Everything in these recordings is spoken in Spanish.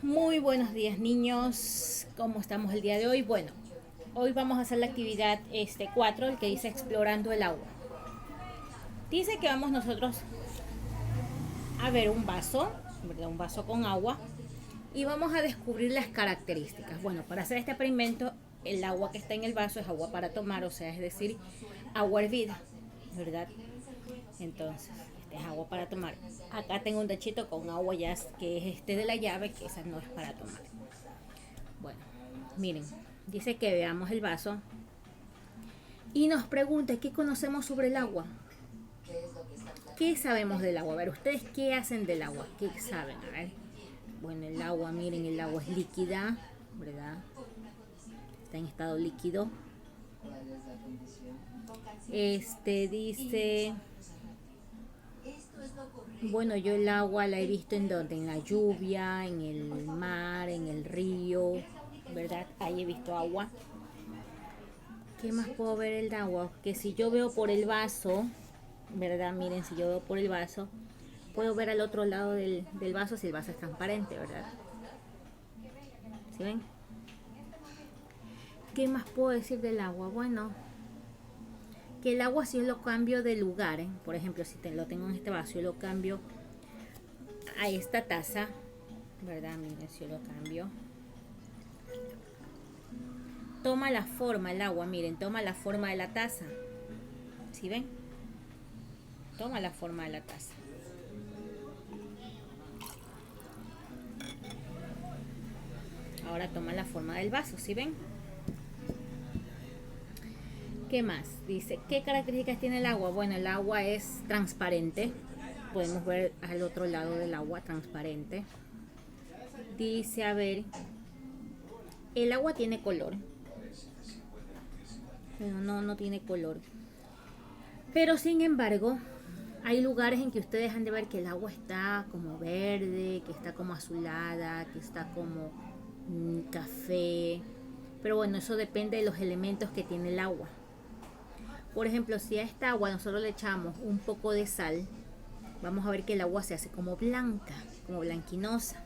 Muy buenos días, niños. ¿Cómo estamos el día de hoy? Bueno, hoy vamos a hacer la actividad 4, el que dice explorando el agua. Dice que vamos nosotros a ver un vaso, ¿verdad? Un vaso con agua y vamos a descubrir las características. Bueno, para hacer este experimento, el agua que está en el vaso es agua para tomar, o sea, es decir, agua hervida, ¿verdad? Entonces, este es agua para tomar. Acá tengo un tachito con agua ya que es de la llave, que esa no es para tomar. Bueno, miren, dice que veamos el vaso y nos pregunta qué conocemos sobre el agua. ¿Qué sabemos del agua? A ver, ¿ustedes qué hacen del agua? ¿Qué saben? A ver. Bueno, el agua, miren, el agua es líquida, ¿verdad? Está en estado líquido. Dice, bueno, yo el agua la he visto en donde, en la lluvia, en el mar, en el río, ¿verdad? Ahí he visto agua. ¿Qué más puedo ver el agua? Que si yo veo por el vaso, ¿verdad? Miren, si yo veo por el vaso, puedo ver al otro lado del vaso si el vaso es transparente, ¿verdad? ¿Sí ven? ¿Qué más puedo decir del agua? Bueno, que el agua si yo lo cambio de lugar, ¿eh? Por ejemplo, si lo tengo en este vaso, yo lo cambio a esta taza, ¿verdad? Miren, si yo lo cambio. Toma la forma el agua, miren, toma la forma de la taza. ¿Sí ven? Toma la forma de la taza. Ahora toma la forma del vaso, ¿sí ven? ¿Qué más? Dice, ¿qué características tiene el agua? Bueno, el agua es transparente. Podemos ver al otro lado del agua transparente. Dice, a ver, el agua tiene color. Pero no tiene color. Pero sin embargo, hay lugares en que ustedes han de ver que el agua está como verde, que está como azulada, que está como café. Pero bueno, eso depende de los elementos que tiene el agua. Por ejemplo, si a esta agua nosotros le echamos un poco de sal, vamos a ver que el agua se hace como blanca, como blanquinosa.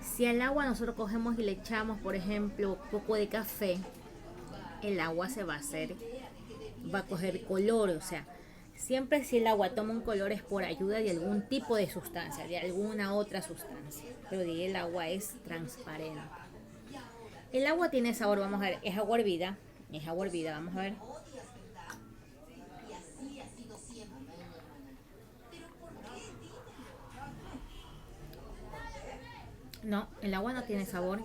Si al agua nosotros cogemos y le echamos, por ejemplo, un poco de café, el agua se va a hacer, va a coger color, o sea, siempre si el agua toma un color es por ayuda de algún tipo de sustancia, de alguna otra sustancia, pero el agua es transparente. El agua tiene sabor, vamos a ver, es agua hervida, vamos a ver. No, el agua no tiene sabor.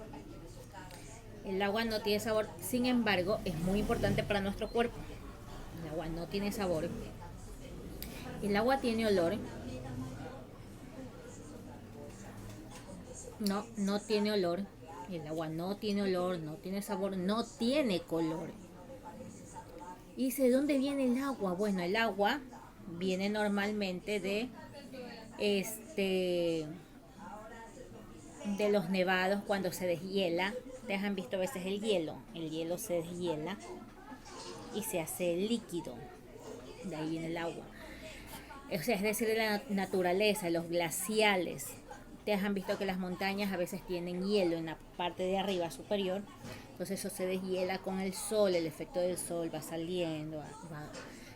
El agua no tiene sabor, sin embargo, es muy importante para nuestro cuerpo. El agua no tiene sabor. El agua tiene olor. No tiene olor. El agua no tiene olor, no tiene sabor, no tiene color. ¿Y dice de dónde viene el agua? Bueno, el agua viene normalmente este de los nevados cuando se deshiela. Ustedes han visto a veces el hielo se deshiela y se hace líquido. De ahí viene el agua. O sea, es decir, de la naturaleza, los glaciales. Ustedes han visto que las montañas a veces tienen hielo en la parte de arriba superior, entonces eso se deshiela con el sol, el efecto del sol va saliendo,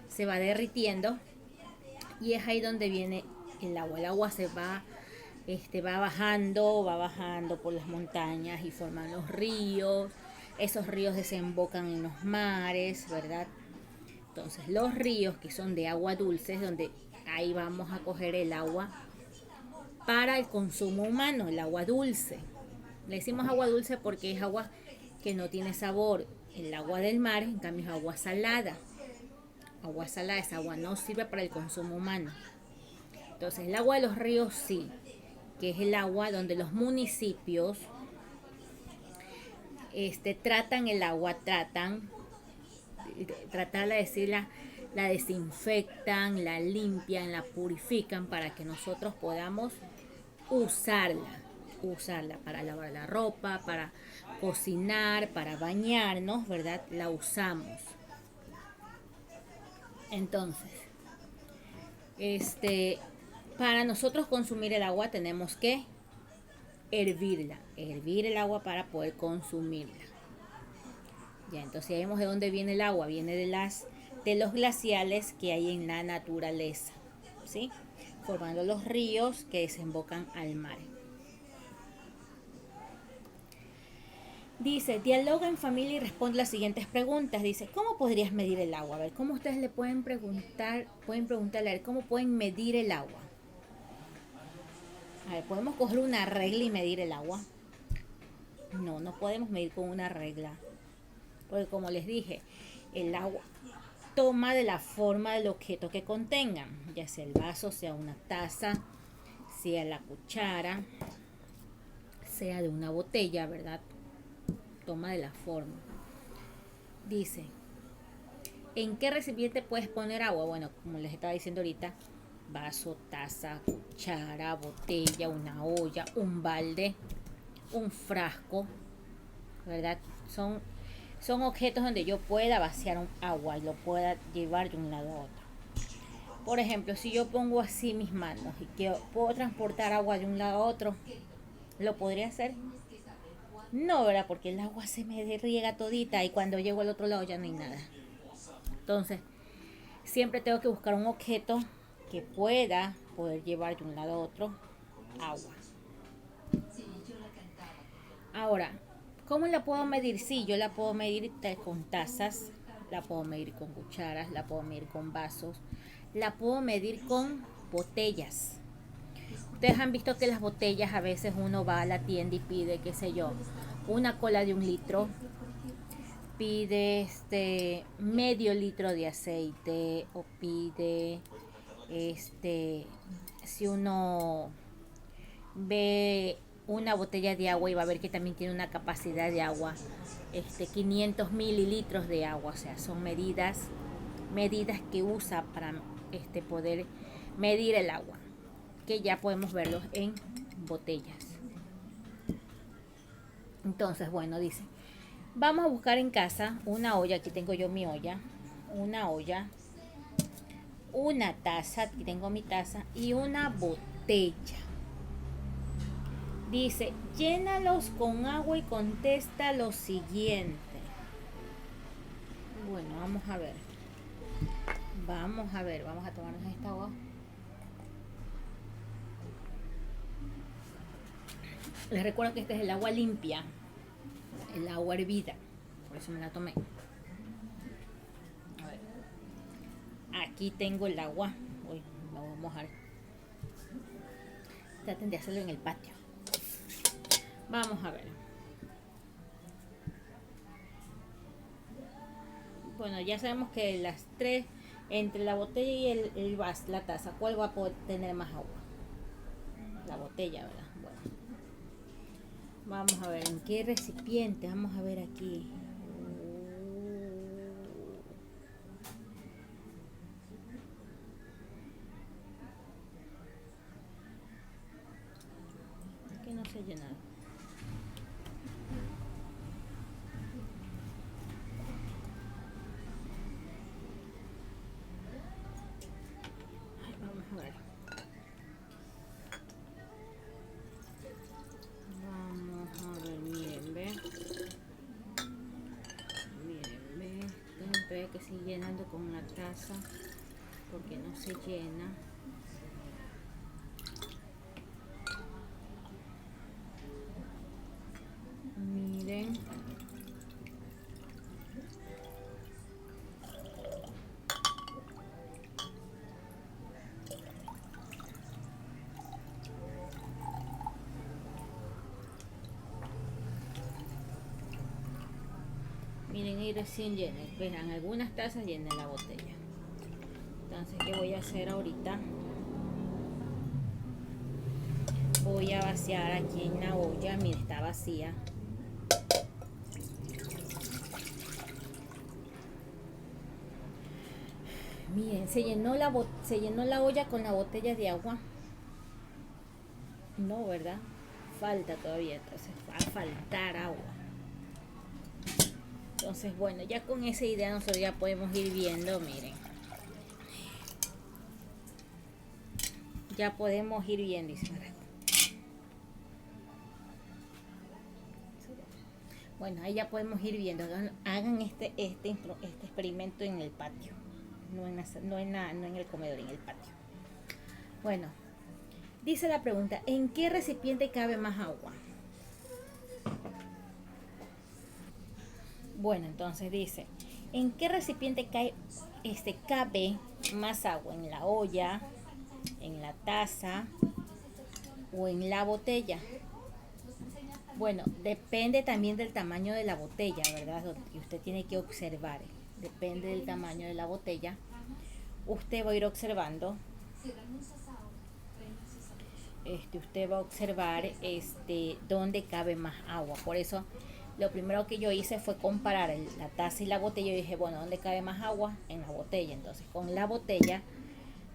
se va derritiendo y es ahí donde viene el agua. El agua se va bajando por las montañas y forman los ríos. Esos ríos desembocan en los mares, ¿verdad? Entonces los ríos que son de agua dulce es donde ahí vamos a coger el agua para el consumo humano, el agua dulce. Le decimos agua dulce porque es agua que no tiene sabor. El agua del mar, en cambio, es agua salada. Agua salada, esa agua no sirve para el consumo humano. Entonces, el agua de los ríos sí, que es el agua donde los municipios tratan el agua, tratarla de decirla, la desinfectan, la limpian, la purifican para que nosotros podamos usarla para lavar la ropa, para cocinar, para bañarnos, ¿verdad? La usamos. Entonces, para nosotros consumir el agua tenemos que hervirla, hervir el agua para poder consumirla. Ya, entonces ya vemos de dónde viene el agua, viene de los glaciales que hay en la naturaleza, ¿sí? Formando los ríos que desembocan al mar. Dice, dialoga en familia y responde las siguientes preguntas. Dice, ¿cómo podrías medir el agua? A ver, ¿cómo ustedes le pueden preguntarle a ver, cómo pueden medir el agua? A ver, ¿podemos coger una regla y medir el agua? No, no podemos medir con una regla. Porque como les dije, el agua toma de la forma del objeto que contengan, ya sea el vaso, sea una taza, sea la cuchara, sea de una botella, ¿verdad? Toma de la forma. Dice, ¿en qué recipiente puedes poner agua? Bueno, como les estaba diciendo ahorita, vaso, taza, cuchara, botella, una olla, un balde, un frasco, ¿verdad? Son objetos donde yo pueda vaciar un agua y lo pueda llevar de un lado a otro. Por ejemplo, si yo pongo así mis manos y que puedo transportar agua de un lado a otro, ¿lo podría hacer? No, ¿verdad? Porque el agua se me riega todita y cuando llego al otro lado ya no hay nada. Entonces, siempre tengo que buscar un objeto que pueda poder llevar de un lado a otro agua. Ahora, ¿cómo la puedo medir? Sí, yo la puedo medir con tazas, la puedo medir con cucharas, la puedo medir con vasos, la puedo medir con botellas. Ustedes han visto que las botellas a veces uno va a la tienda y pide, qué sé yo, una cola de 1 litro, pide medio litro de aceite o pide si uno ve una botella de agua y va a ver que también tiene una capacidad de agua 500 mililitros de agua, o sea, son medidas que usa para poder medir el agua, que ya podemos verlos en botellas. Entonces, bueno, dice, vamos a buscar en casa una olla, aquí tengo yo mi olla, una olla, una taza, aquí tengo mi taza, y una botella. Dice, llénalos con agua y contesta lo siguiente. Bueno, vamos a ver, vamos a tomarnos esta agua. Les recuerdo que este es el agua limpia, el agua hervida, por eso me la tomé. A ver. Aquí tengo el agua. Uy, me voy a mojar. Traten de hacerlo en el patio. Vamos a ver. Bueno, ya sabemos que las tres, entre la botella y el vaso, la taza, ¿cuál va a poder tener más agua? La botella, ¿verdad? Bueno. Vamos a ver en qué recipiente. Vamos a ver aquí. Que no se ha llenado. Vamos a ver. Miren, ve. Estoy que sigue llenando con una taza porque no se llena. Miren. Miren, y recién llena. Verán, algunas tazas llenan la botella. Entonces, ¿qué voy a hacer ahorita? Voy a vaciar aquí en la olla. Mira, está vacía. Miren, se llenó la olla con la botella de agua. No, ¿verdad? Falta todavía, entonces va a faltar agua. Entonces, bueno, ya con esa idea nosotros ya podemos ir viendo, miren. Ya podemos ir viendo. Bueno, ahí ya podemos ir viendo. Hagan este experimento en el patio, no en el comedor, en el patio. Bueno, dice la pregunta, ¿en qué recipiente cabe más agua? Bueno, entonces dice, ¿en qué recipiente cabe más agua? ¿En la olla, en la taza o en la botella? Bueno, depende también del tamaño de la botella, ¿verdad? Y usted tiene que observar. Depende del tamaño de la botella. Usted va a ir observando. Usted va a observar dónde cabe más agua. Por eso, lo primero que yo hice fue comparar la taza y la botella. Yo dije, bueno, ¿dónde cabe más agua? En la botella. Entonces, con la botella,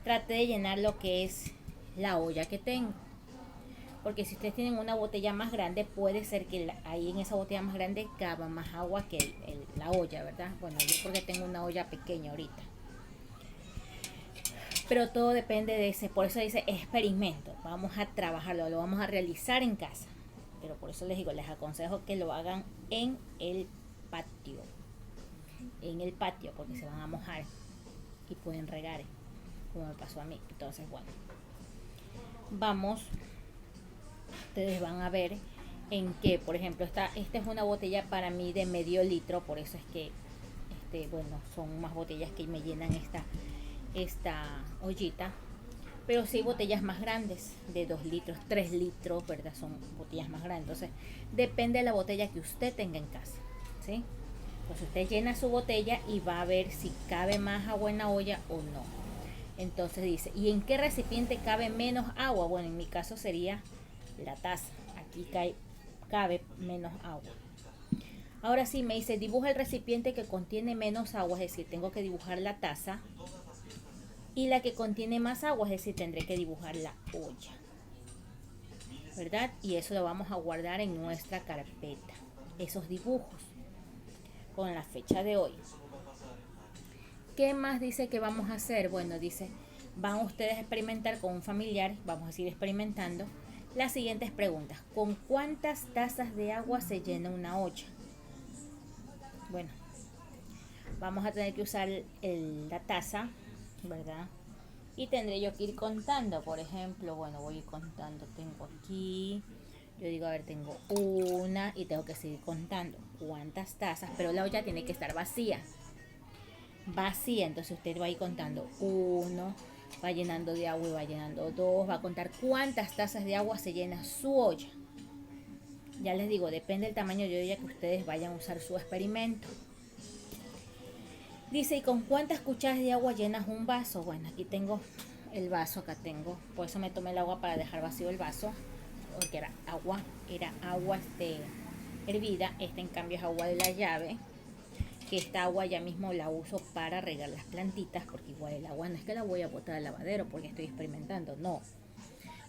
traté de llenar lo que es la olla que tengo. Porque si ustedes tienen una botella más grande, puede ser que ahí en esa botella más grande caba más agua que la olla, ¿verdad? Bueno, yo porque tengo una olla pequeña ahorita. Pero todo depende de por eso dice experimento. Vamos a trabajarlo, lo vamos a realizar en casa. Pero por eso les digo, les aconsejo que lo hagan en el patio. En el patio, porque se van a mojar y pueden regar, como me pasó a mí. Entonces, bueno, vamos. Ustedes van a ver en que, por ejemplo, esta es una botella para mí de medio litro, por eso es que, bueno, son más botellas que me llenan esta ollita. Pero sí botellas más grandes, de 2 litros, 3 litros, ¿verdad? Son botellas más grandes. Entonces, depende de la botella que usted tenga en casa, ¿sí? Entonces, usted llena su botella y va a ver si cabe más agua en la olla o no. Entonces dice, ¿y en qué recipiente cabe menos agua? Bueno, en mi caso sería la taza. Aquí cabe menos agua. Ahora sí me dice, dibuja el recipiente que contiene menos agua, es decir, tengo que dibujar la taza. Y la que contiene más agua, es decir, tendré que dibujar la olla, ¿verdad? Y eso lo vamos a guardar en nuestra carpeta, esos dibujos, con la fecha de hoy. ¿Qué más dice que vamos a hacer? Bueno, dice, van ustedes a experimentar con un familiar, vamos a seguir experimentando las siguientes preguntas. ¿Con cuántas tazas de agua se llena una olla? Bueno, vamos a tener que usar la taza, ¿verdad? Y tendré yo que ir contando, por ejemplo, bueno, voy a ir contando, tengo aquí, yo digo, a ver, tengo una y tengo que seguir contando cuántas tazas, pero la olla tiene que estar vacía, entonces usted va a ir contando 1, va llenando de agua y va llenando 2, va a contar cuántas tazas de agua se llena su olla. Ya les digo, depende del tamaño de olla que ustedes vayan a usar su experimento. Dice, ¿y con cuántas cucharas de agua llenas un vaso? Bueno, aquí tengo el vaso, acá tengo. Por eso me tomé el agua para dejar vacío el vaso. Porque era agua hervida. Esta en cambio es agua de la llave. Que esta agua ya mismo la uso para regar las plantitas. Porque igual el agua no es que la voy a botar al lavadero porque estoy experimentando. No.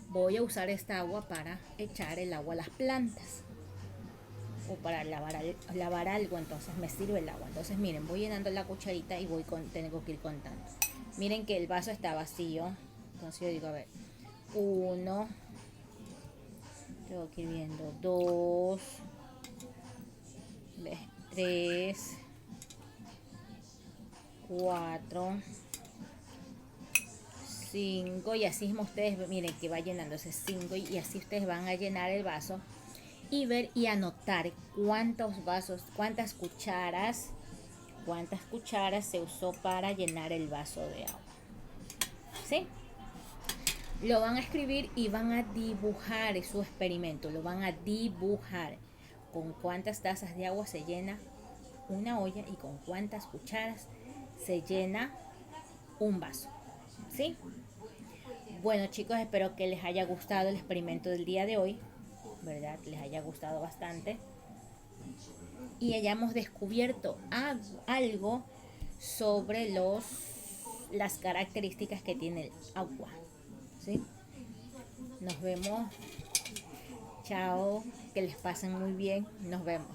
Voy a usar esta agua para echar el agua a las plantas. O para lavar algo, entonces me sirve el agua. Entonces miren, voy llenando la cucharita y tengo que ir contando. Miren que el vaso está vacío, entonces yo digo, a ver, 1, tengo que ir viendo 2, 3, 4, 5, y así mismo ustedes miren que va llenándose 5 y así ustedes van a llenar el vaso y ver y anotar cuántos vasos, cuántas cucharas se usó para llenar el vaso de agua. ¿Sí? Lo van a escribir y van a dibujar su experimento, lo van a dibujar con cuántas tazas de agua se llena una olla y con cuántas cucharas se llena un vaso. ¿Sí? Bueno, chicos, espero que les haya gustado el experimento del día de hoy, ¿verdad? Les haya gustado bastante y hayamos descubierto algo sobre las características que tiene el agua, ¿sí? Nos vemos. Chao, que les pasen muy bien. Nos vemos.